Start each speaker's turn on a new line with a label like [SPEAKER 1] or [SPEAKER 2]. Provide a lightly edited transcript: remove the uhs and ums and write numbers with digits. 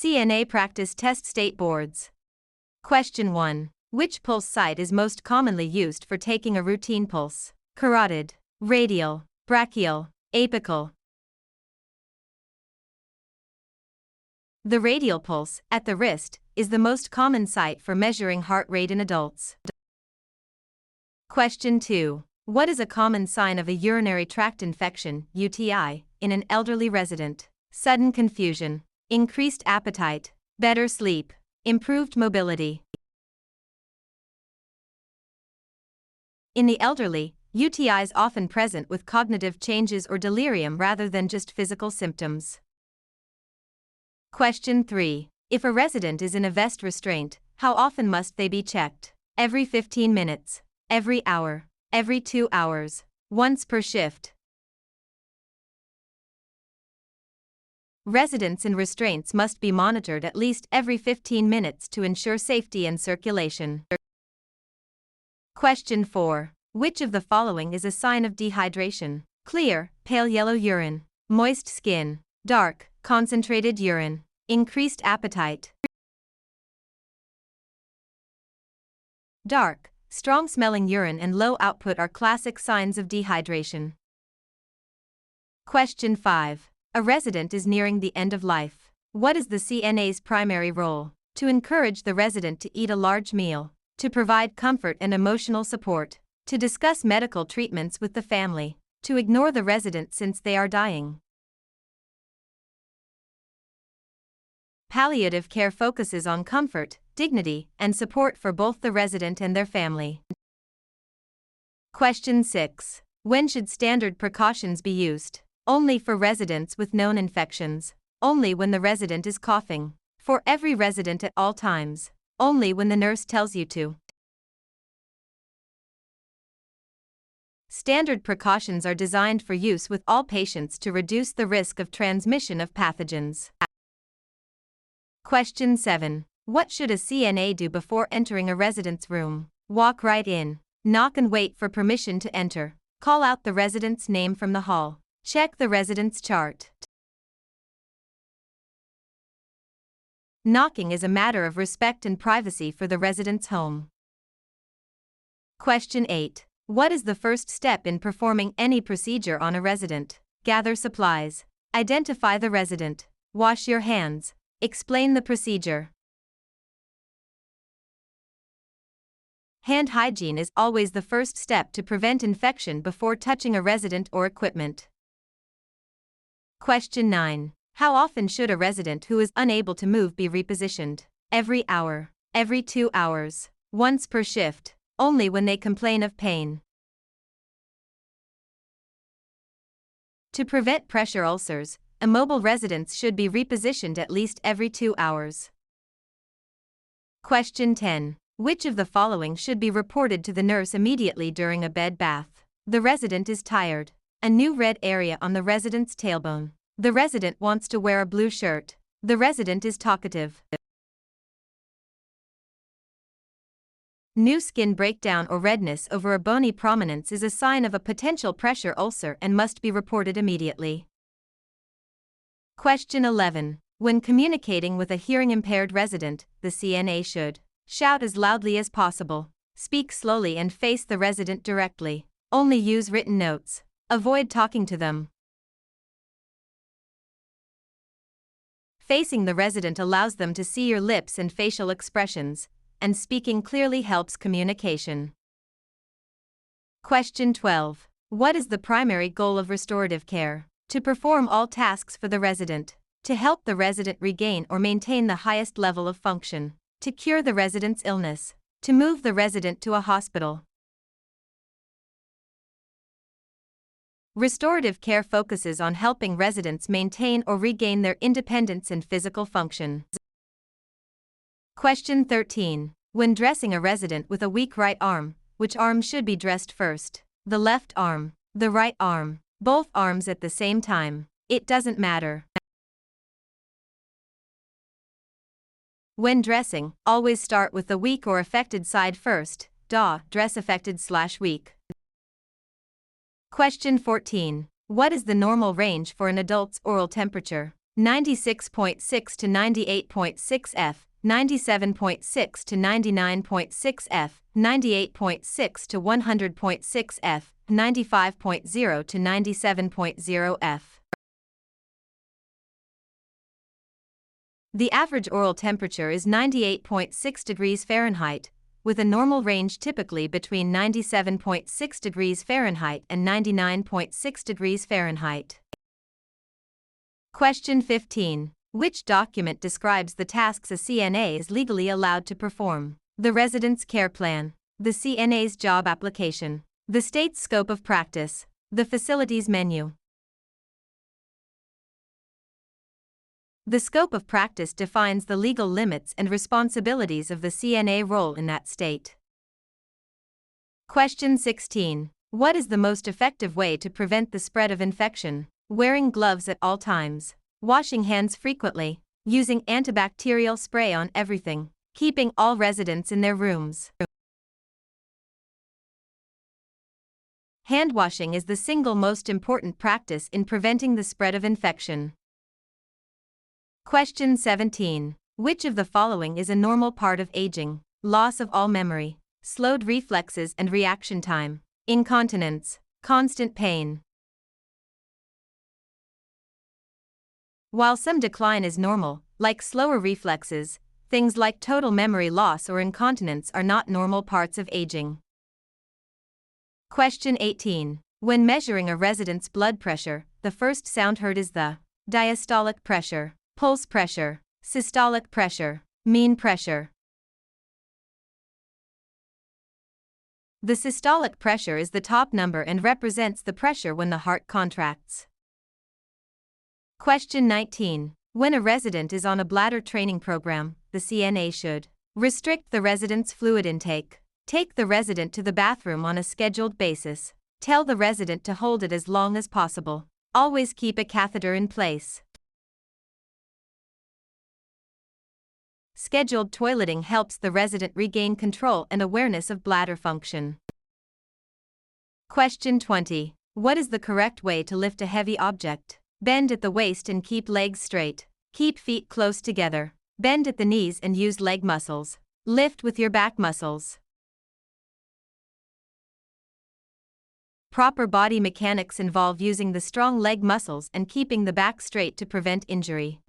[SPEAKER 1] CNA Practice Test State Boards. Question 1. Which pulse site is most commonly used for taking a routine pulse? Carotid, radial, brachial, apical. The radial pulse, at the wrist, is the most common site for measuring heart rate in adults. Question 2. What is a common sign of a urinary tract infection, UTI, in an elderly resident? Sudden confusion, increased appetite, better sleep, improved mobility. In the elderly, UTIs often present with cognitive changes or delirium rather than just physical symptoms. Question 3. If a resident is in a vest restraint, how often must they be checked? Every 15 minutes, every hour, every 2 hours, once per shift. Residents in restraints must be monitored at least every 15 minutes to ensure safety and circulation. Question 4. Which of the following is a sign of dehydration? Clear, pale yellow urine, moist skin, dark, concentrated urine, increased appetite. Dark, strong-smelling urine and low output are classic signs of dehydration. Question 5. A resident is nearing the end of life. What is the CNA's primary role? To encourage the resident to eat a large meal, to provide comfort and emotional support, to discuss medical treatments with the family, to ignore the resident since they are dying. Palliative care focuses on comfort, dignity, and support for both the resident and their family. Question 6. When should standard precautions be used? Only for residents with known infections, only when the resident is coughing, for every resident at all times, only when the nurse tells you to. Standard precautions are designed for use with all patients to reduce the risk of transmission of pathogens. Question 7. What should a CNA do before entering a resident's room? Walk right in, knock and wait for permission to enter, call out the resident's name from the hall, check the resident's chart. Knocking is a matter of respect and privacy for the resident's home. Question 8. What is the first step in performing any procedure on a resident? Gather supplies, identify the resident, wash your hands, explain the procedure. Hand hygiene is always the first step to prevent infection before touching a resident or equipment. Question 9. How often should a resident who is unable to move be repositioned? Every hour, every 2 hours, once per shift, only when they complain of pain. To prevent pressure ulcers, immobile residents should be repositioned at least every 2 hours. Question 10. Which of the following should be reported to the nurse immediately during a bed bath? The resident is tired. A new red area on the resident's tailbone. The resident wants to wear a blue shirt. The resident is talkative. New skin breakdown or redness over a bony prominence is a sign of a potential pressure ulcer and must be reported immediately. Question 11. When communicating with a hearing-impaired resident, the CNA should shout as loudly as possible, speak slowly and face the resident directly, only use written notes, avoid talking to them. Facing the resident allows them to see your lips and facial expressions, and speaking clearly helps communication. Question 12. What is the primary goal of restorative care? To perform all tasks for the resident, to help the resident regain or maintain the highest level of function, to cure the resident's illness, to move the resident to a hospital. Restorative care focuses on helping residents maintain or regain their independence and physical function. Question 13. When dressing a resident with a weak right arm, which arm should be dressed first? The left arm, the right arm, both arms at the same time. It doesn't matter. When dressing, always start with the weak or affected side first. Dress affected/weak. Question 14. What is the normal range for an adult's oral temperature? 96.6 to 98.6 F, 97.6 to 99.6 F, 98.6 to 100.6 F, 95.0 to 97.0 F. The average oral temperature is 98.6 degrees Fahrenheit, with a normal range typically between 97.6 degrees Fahrenheit and 99.6 degrees Fahrenheit. Question 15. Which document describes the tasks a CNA is legally allowed to perform? The resident's care plan, the CNA's job application, the state's scope of practice, the facility's menu. The scope of practice defines the legal limits and responsibilities of the CNA role in that state. Question 16. What is the most effective way to prevent the spread of infection? Wearing gloves at all times, washing hands frequently, using antibacterial spray on everything, keeping all residents in their rooms. Hand washing is the single most important practice in preventing the spread of infection. Question 17. Which of the following is a normal part of aging? Loss of all memory, slowed reflexes and reaction time, incontinence, constant pain. While some decline is normal, like slower reflexes, things like total memory loss or incontinence are not normal parts of aging. Question 18. When measuring a resident's blood pressure, the first sound heard is the diastolic pressure, pulse pressure, systolic pressure, mean pressure. The systolic pressure is the top number and represents the pressure when the heart contracts. Question 19. When a resident is on a bladder training program, the CNA should restrict the resident's fluid intake, take the resident to the bathroom on a scheduled basis, tell the resident to hold it as long as possible, always keep a catheter in place. Scheduled toileting helps the resident regain control and awareness of bladder function. Question 20. What is the correct way to lift a heavy object? Bend at the waist and keep legs straight. Keep feet close together. Bend at the knees and use leg muscles. Lift with your back muscles. Proper body mechanics involve using the strong leg muscles and keeping the back straight to prevent injury.